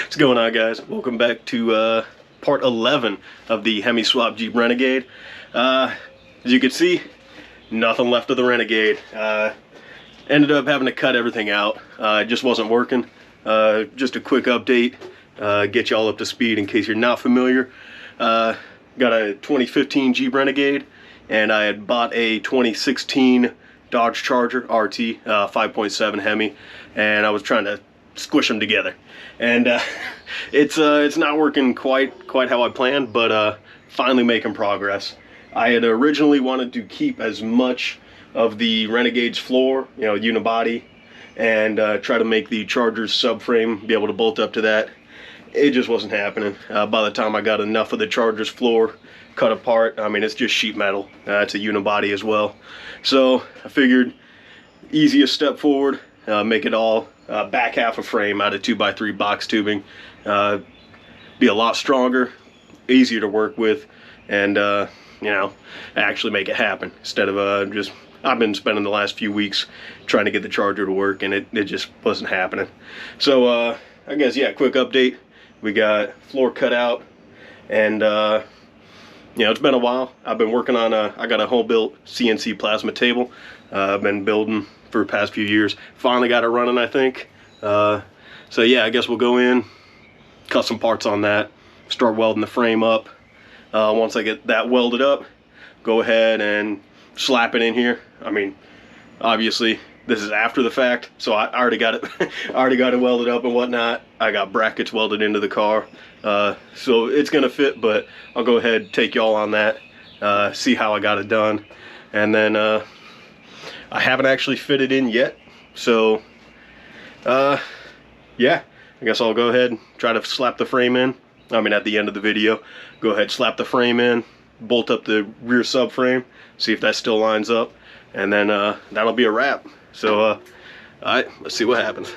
What's going on, guys? Welcome back to part 11 of the HEMI swap Jeep Renegade. As you can see, nothing left of the Renegade. Ended up having to cut everything out. It just wasn't working. Just a quick update, get you all up to speed in case you're not familiar. Got a 2015 Jeep Renegade, and I had bought a 2016 Dodge Charger RT 5.7 HEMI, and I was trying to squish them together, and it's not working quite how I planned, but finally making progress. I had originally wanted to keep as much of the Renegade's floor, you know, unibody, and try to make the Charger's subframe be able to bolt up to that. It just wasn't happening. By the time I got enough of the Charger's floor cut apart, I mean, it's just sheet metal. It's a unibody as well. So I figured easiest step forward, make it all back half a frame out of 2x3 box tubing. Be a lot stronger, easier to work with, and you know, actually make it happen instead of just, I've been spending the last few weeks trying to get the Charger to work, and it just wasn't happening. So I guess, yeah, quick update. We got floor cut out, and you know, it's been a while. I've been working on I got a home built CNC plasma table. I've been building for the past few years. Finally got it running, I think. So yeah, I guess we'll go in, cut some parts on that, start welding the frame up. Once I get that welded up, go ahead and slap it in here. I mean, obviously this is after the fact, so I already got it already got it welded up and whatnot. I got brackets welded into the car, so it's gonna fit, but I'll go ahead and take y'all on that, see how I got it done. And then I haven't actually fitted in yet, so yeah, I guess I'll go ahead and try to slap the frame in. I mean, at the end of the video, go ahead, slap the frame in, bolt up the rear subframe, see if that still lines up, and then that'll be a wrap. So all right, let's see what happens.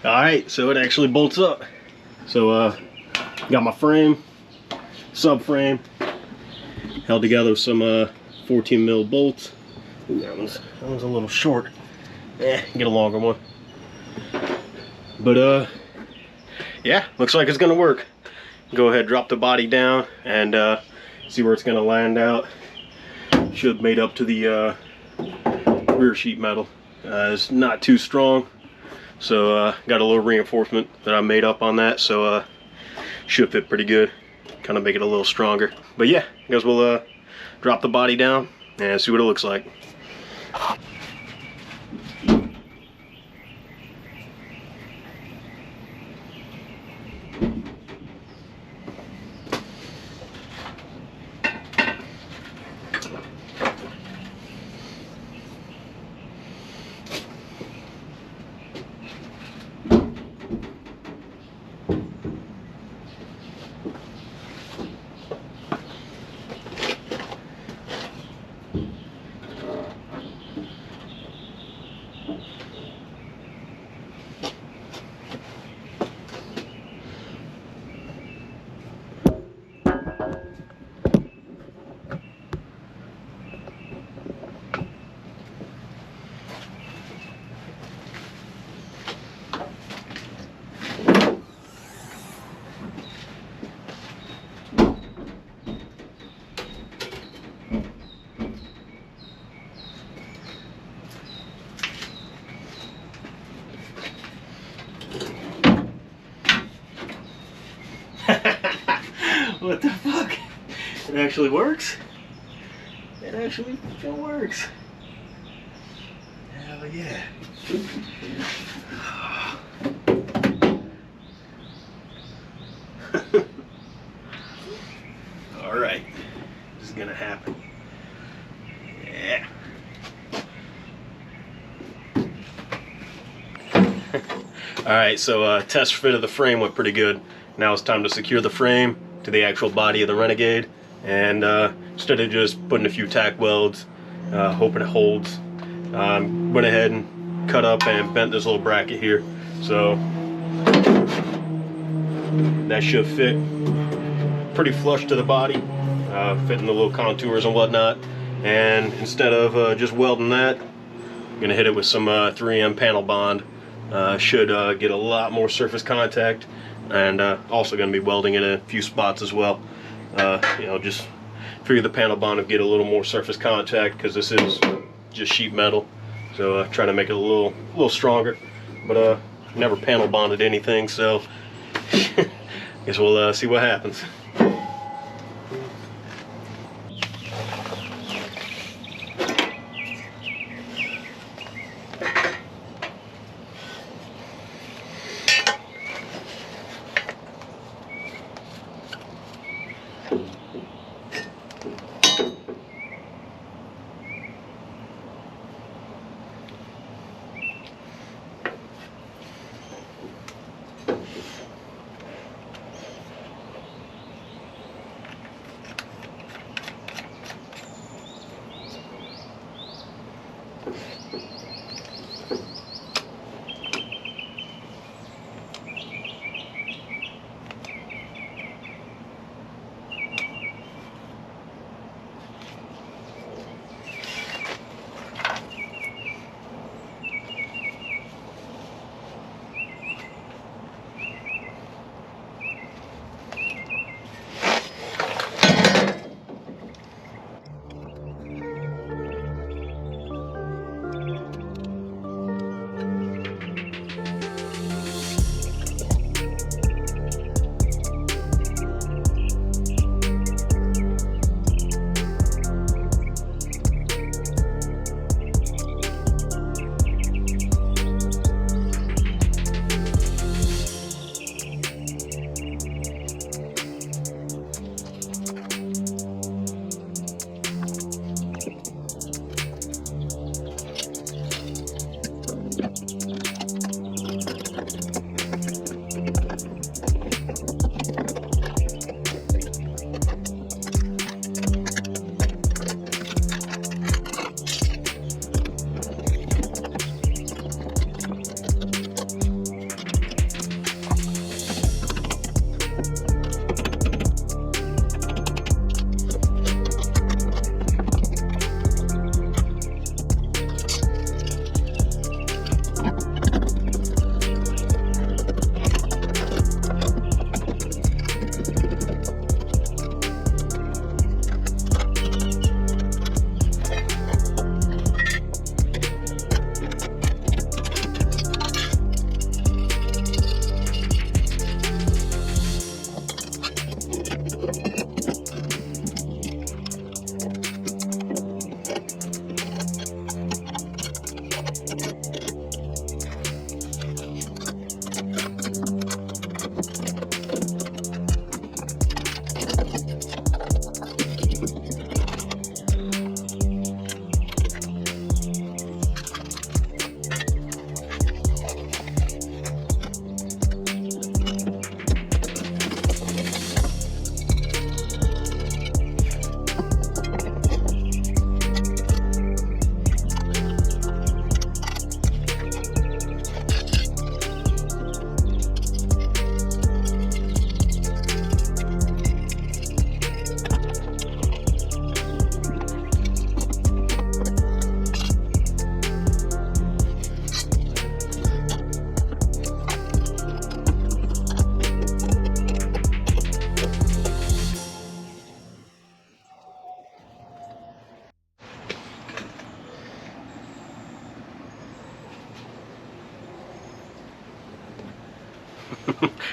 Alright, so it actually bolts up. So got my frame, subframe, held together with some 14 mil bolts. Ooh, that one's a little short. Get a longer one. But yeah, looks like it's gonna work. Go ahead, drop the body down and see where it's gonna land out. Should have made up to the rear sheet metal. It's not too strong, so got a little reinforcement that I made up on that, so should fit pretty good. Kind of make it a little stronger. But yeah, I guess we'll drop the body down and see what it looks like. What the fuck? It actually works? It actually fucking works. Hell yeah. Alright. This is gonna happen. Yeah. Alright, so test fit of the frame went pretty good. Now it's time to secure the frame to the actual body of the Renegade, and instead of just putting a few tack welds, hoping it holds, went ahead and cut up and bent this little bracket here, so that should fit pretty flush to the body, fitting the little contours and whatnot. And instead of just welding that, I'm gonna hit it with some 3M panel bond. Should get a lot more surface contact, and also going to be welding in a few spots as well. You know, just figure the panel bond will get a little more surface contact because this is just sheet metal, so try to make it a little stronger. But never panel bonded anything, so guess we'll see what happens.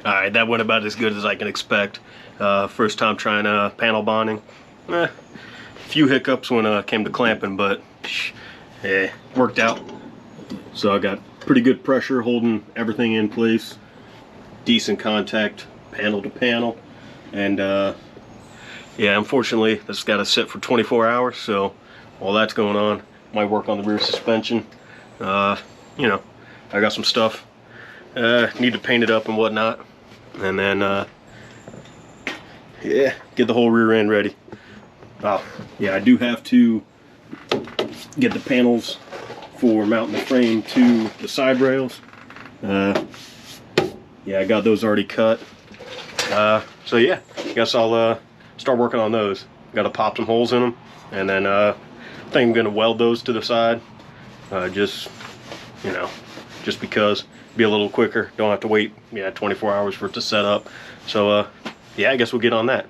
Alright, that went about as good as I can expect. First time trying panel bonding. Few hiccups when it came to clamping, but yeah, worked out. So I got pretty good pressure holding everything in place. Decent contact panel to panel. And yeah, unfortunately this got to sit for 24 hours, so while that's going on, might work on the rear suspension. You know, I got some stuff. Need to paint it up and whatnot. And then yeah, get the whole rear end ready. Oh, yeah, I do have to get the panels for mounting the frame to the side rails. Yeah, I got those already cut. So yeah, I guess I'll start working on those. Got to pop some holes in them, and then I think I'm gonna weld those to the side. Just, you know, just because, be a little quicker. Don't have to wait 24 hours for it to set up. So yeah, I guess we'll get on that.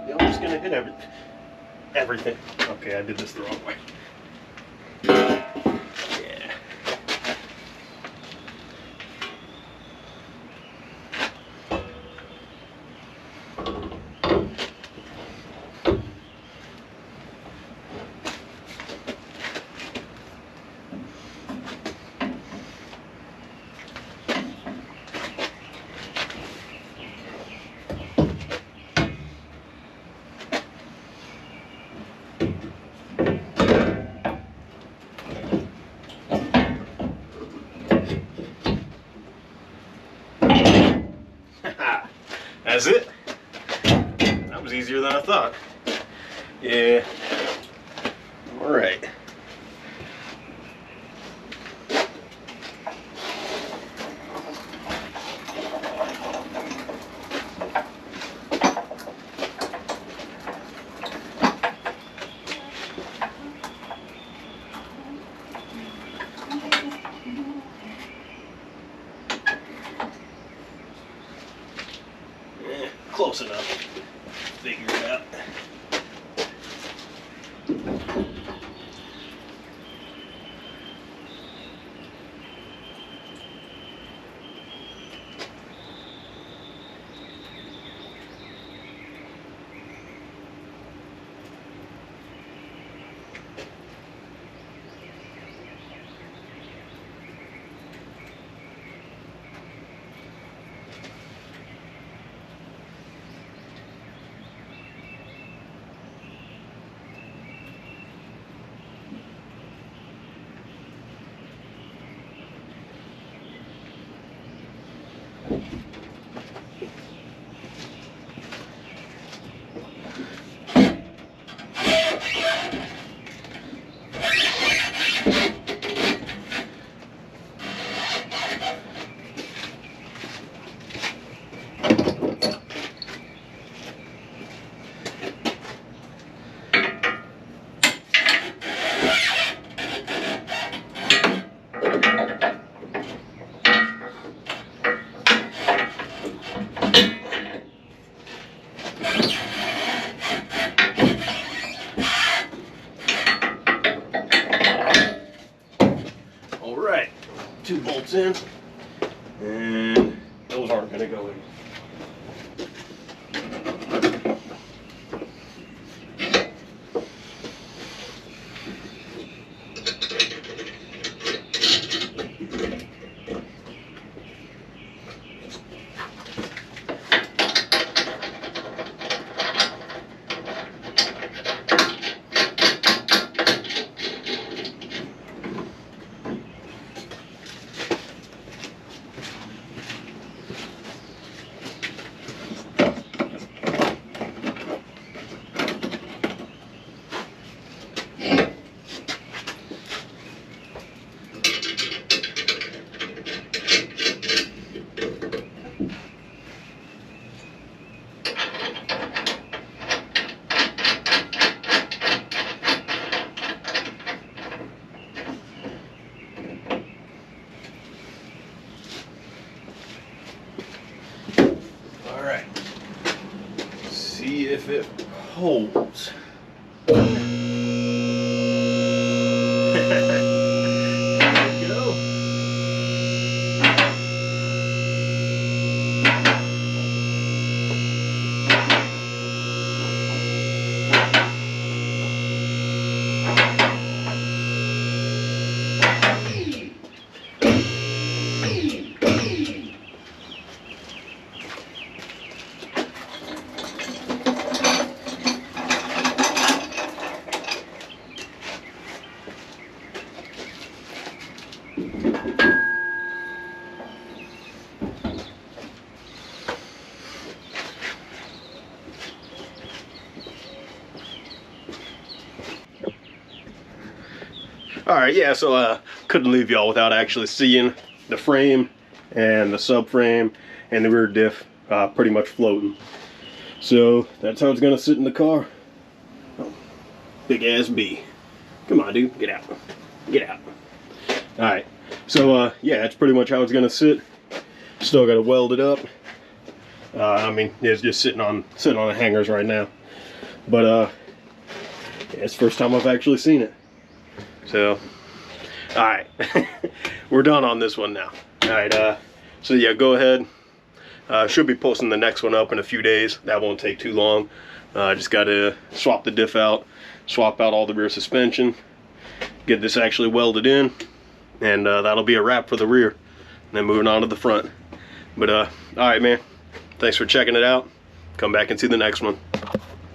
I'm just gonna hit everything. Okay, I did this the wrong way. Yeah. That's it. That was easier than I thought. Yeah. All right. Close enough. Figure it out. All right, 2 bolts in, and those aren't going to go in. see if it holds. Alright, yeah, so couldn't leave y'all without actually seeing the frame and the subframe and the rear diff pretty much floating. So that's how it's gonna sit in the car. Oh, big ass B. Come on, dude, get out. Get out. Alright, so yeah, that's pretty much how it's gonna sit. Still gotta weld it up. I mean, it's just sitting on the hangers right now. But yeah, it's the first time I've actually seen it. So, alright, we're done on this one now. Alright, so yeah, go ahead. Should be posting the next one up in a few days. That won't take too long. Just got to swap the diff out, swap out all the rear suspension, get this actually welded in, and that'll be a wrap for the rear. And then moving on to the front. But, alright, man, thanks for checking it out. Come back and see the next one.